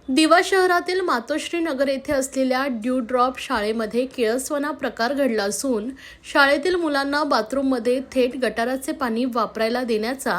दिवा शहरातील मातोश्री नगर येथे असलेल्या ड्यू ड्रॉप शाळेमध्ये किळसवाना प्रकार घडला असून शाळेतील मुलांना बाथरूममध्ये थेट गटाराचे पाणी वापरायला देण्याचा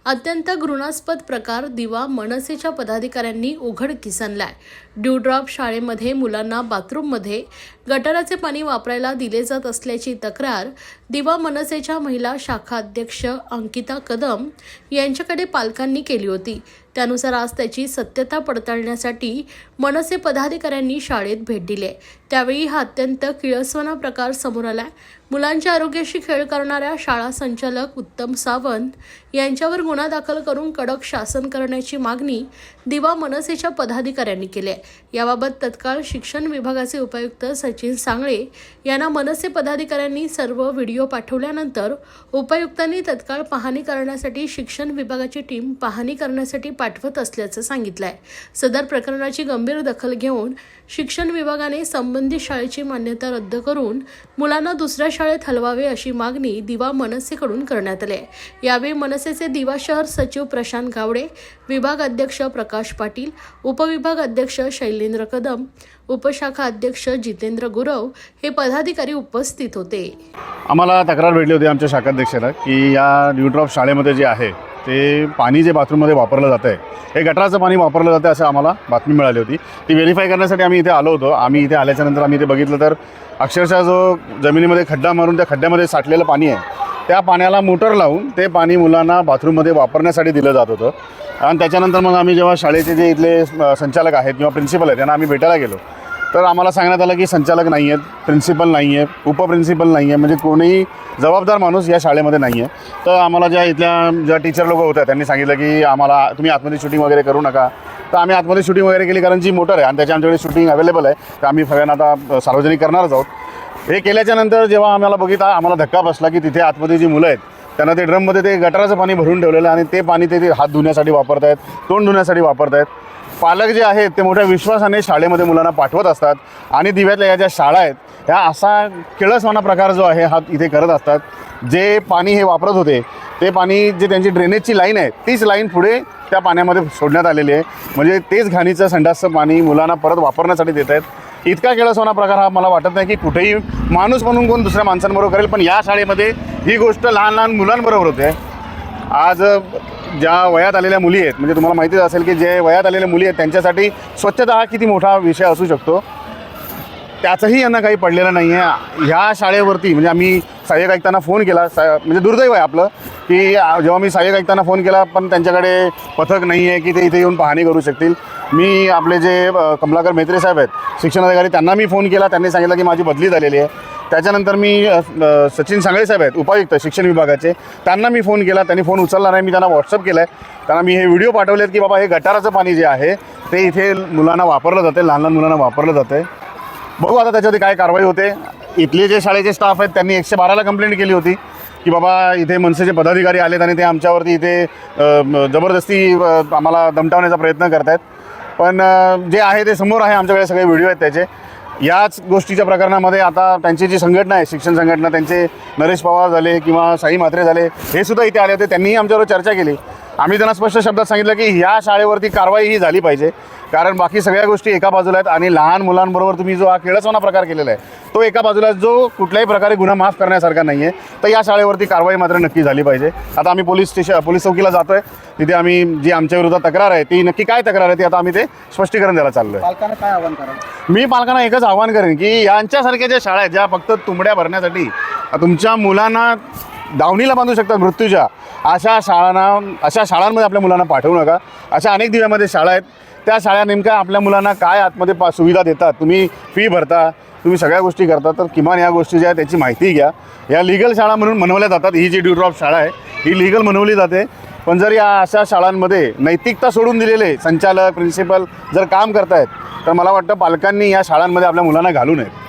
अत्यंत घृणास्पद प्रकार दिवा मनसेच्या पदाधिकाऱ्यांनी उघडकीस आणलाय। ड्यू ड्रॉप शाळेमध्ये मुलांना बाथरूममध्ये गटाराचे पाणी वापरायला दिले जात असल्याची तक्रार दिवा मनसेच्या महिला शाखा अध्यक्ष अंकिता कदम यांच्याकडे पालकांनी केली होती। त्यानुसार आज त्याची सत्यता पडताळण्यासाठी मनसे पदाधिकाऱ्यांनी शाळेत भेट दिली। त्यावेळी हा अत्यंत किळसवाना प्रकार समोर आलाय। मुलांच्या आरोग्याशी खेळ करणाऱ्या शाळा संचालक उत्तम सावंत यांच्यावर गुन्हा दाखल करून कडक शासन करण्याची मागणी दिवा मनसेच्या पदाधिकाऱ्यांनी केली आहे। याबाबत तत्काळ शिक्षण विभागाचे उपायुक्त सचिन सांगळे यांना मनसे पदाधिकाऱ्यांनी सर्व व्हिडिओ पाठवल्यानंतर उपायुक्तांनी तत्काळ पाहणी करण्यासाठी शिक्षण विभागाची टीम पाहणी करण्यासाठी पाठवत असल्याचं सांगितलं आहे। सदर प्रकरणाची गंभीर दखल घेऊन शिक्षण विभागाने संबंधित शाळेची मान्यता रद्द करून मुलांना दुसऱ्या शाळेत हलवावे अशी मागणी दिवा मनसेकडून करण्यात आली आहे। यावेळी मनसेचे दिवा शहर सचिव प्रशांत गावडे, विभाग अध्यक्ष प्रकाश पाटील, उपविभाग अध्यक्ष शैलेंद्र कदम, उपशाखा अध्यक्ष जितेंद्र गुरव हे पदाधिकारी उपस्थित होते। आम्हाला तक्रार भेटली होती आमच्या शाखाध्यक्षाला की या ड्यू ड्रॉप शाळेमध्ये जे आहे ते पाणी जे बाथरूममध्ये वापरलं जातं आहे हे गटाराचं पाणी वापरलं जातं असं आम्हाला बातमी मिळाली होती। ती व्हेरीफाय करण्यासाठी आम्ही इथे आलो होतो। आम्ही इथे आल्याच्यानंतर आम्ही इथे बघितलं तर अक्षरशः जो जमिनीमध्ये खड्डा मारून त्या खड्ड्यामध्ये साठलेलं पाणी आहे त्या पाण्याला मोटर लावून ते पाणी मुलांना बाथरूममध्ये वापरण्यासाठी दिलं जात होतं। आणि त्याच्यानंतर मग आम्ही जेव्हा शाळेचे जे इथले संचालक आहेत किंवा प्रिन्सिपल आहेत त्यांना आम्ही भेटायला गेलो तर आम्हाला सांगण्यात आलं की संचालक नाही आहेत, प्रिन्सिपल नाही आहे, उपप्रिन्सिपल नाही आहे, म्हणजे कोणीही जबाबदार माणूस या शाळेमध्ये नाही आहे। तर आम्हाला ज्या टीचर लोक होत्या त्यांनी सांगितलं की आम्हाला तुम्ही आतमध्ये शूटिंग वगैरे करू नका। तर आम्ही आतमध्ये शूटिंग वगैरे केली कारण जी मोटर आहे आणि त्याच्या आमच्याकडे शूटिंग अवेलेबल आहे तर आम्ही सगळ्यांना आता सार्वजनिक करणारच आहोत। हे केल्याच्यानंतर जेव्हा आम्हाला धक्का बसला की तिथे आतमध्ये जी मुलं आहेत त्यांना ते ड्रममध्ये ते गटाराचं पाणी भरून ठेवलेलं आणि ते पाणी ते हात धुण्यासाठी वापरत आहेत, तोंड धुण्यासाठी वापरत आहेत। पालक जे आहेत ते मोठ्या विश्वासाने शाळेमध्ये मुलांना पाठवत असतात आणि दिव्यातल्या या ज्या शाळा आहेत ह्या असा किळसवाना प्रकार जो आहे हा इथे करत असतात। जे पाणी हे वापरत होते ते पाणी जे त्यांची ड्रेनेजची लाईन आहे तीच लाईन पुढे त्या पाण्यामध्ये सोडण्यात आलेली आहे, म्हणजे तेच घाणीचं संडासचं पाणी मुलांना परत वापरण्यासाठी देत आहेत। इतका किळसवाना प्रकार हा मला वाटत नाही की कुठेही माणूस म्हणून कोण दुसऱ्या माणसांबरोबर करेल, पण या शाळेमध्ये ही गोष्ट लहान लहान मुलांबरोबर होते। आज ज्या वयात आलेल्या मुली आहेत म्हणजे तुम्हाला माहितीच असेल की जे वयात आलेल्या मुली आहेत त्यांच्यासाठी स्वच्छता हा किती मोठा विषय असू शकतो, त्याचंही यांना काही पडलेलं नाही आहे। ह्या शाळेवरती म्हणजे आम्ही सहाय्यक आयुक्तांना फोन केला, म्हणजे दुर्दैव आहे आपलं की जेव्हा मी सहाय्यक आयुक्तांना फोन केला पण त्यांच्याकडे पथक नाही आहे की ते इथे येऊन पाहणी करू शकतील। मी आपले जे कमलाकर मेत्रे साहेब आहेत शिक्षणाधिकारी त्यांना मी फोन केला, त्यांनी सांगितलं की माझी बदली झालेली आहे। त्याच्यानंतर मी सचिन सांगळे साहेब आहेत उपायुक्त शिक्षण विभागाचे, त्यांना मी फोन केला, त्यांनी फोन उचलला नाही। मी त्यांना व्हॉट्सअप केलं आहे, त्यांना मी हे व्हिडिओ पाठवलेत की बाबा हे गटाराचं पाणी जे आहे ते इथे मुलांना वापरलं जाते, लहान लहान मुलांना वापरलं जातं। बघू आता त्याच्यावरती काय कारवाई होते। इथले जे शाळेचे स्टाफ आहेत त्यांनी 112ला कंप्लेंट केली होती की बाबा इथे मनसेचे पदाधिकारी आलेत आणि ते आमच्यावरती इथे जबरदस्ती आम्हाला दमटावण्याचा प्रयत्न करत आहेत। पण जे आहे ते समोर आहे, आमच्याकडे सगळे व्हिडिओ आहेत त्याचे। याच गोष्टीच्या प्रकरणामध्ये आता त्यांची जी संघटना आहे शिक्षण संघटना, त्यांचे नरेश पवार झाले किंवा साई म्हात्रे झाले हे सुद्धा इथे आले होते, त्यांनीही आमच्याबरोबर चर्चा केली। आम्ही त्यांना स्पष्ट शब्दात सांगितलं की ह्या शाळेवरती कारवाई ही झाली पाहिजे, कारण बाकी सगळ्या गोष्टी एका बाजूला आहेत आणि लहान मुलांबरोबर तुम्ही जो हा किळसवाना प्रकार केलेला आहे तो एका बाजूला जो कुठल्याही प्रकारे गुन्हा माफ करण्यासारखा नाही आहे। तर या शाळेवरती कारवाई मात्र नक्की झाली पाहिजे। आता आम्ही पोलीस चौकीला जातो आहे, तिथे आम्ही जी आमच्या विरोधात तक्रार आहे ती नक्की काय तक्रार आहे ती आता आम्ही ते स्पष्टीकरण द्यायला चाललो आहे। पालकांना काय आव्हान करा? मी पालकांना एकच आव्हान करेन की यांच्यासारख्या ज्या शाळा आहेत ज्या फक्त तुंबड्या भरण्यासाठी तुमच्या मुलांना दावणीला बांधू शकतात मृत्यूच्या, अशा शाळांमध्ये आपल्या मुलांना पाठवू नका। अशा अनेक दिव्यामध्ये शाळा आहेत, त्या शाळा नेमक्या आपल्या मुलांना काय आतमध्ये सुविधा देतात, तुम्ही फी भरता, तुम्ही सगळ्या गोष्टी करता, तर किमान या गोष्टी ज्या आहेत त्याची माहिती घ्या। या लीगल शाळा म्हणून मनवल्या जातात, ही जी ड्यू ड्रॉप शाळा आहे ही लीगल मनवली जाते, पण जर या अशा शाळांमध्ये नैतिकता सोडून दिलेले संचालक प्रिन्सिपल जर काम करतायत तर मला वाटतं पालकांनी या शाळांमध्ये आपल्या मुलांना घालू नये।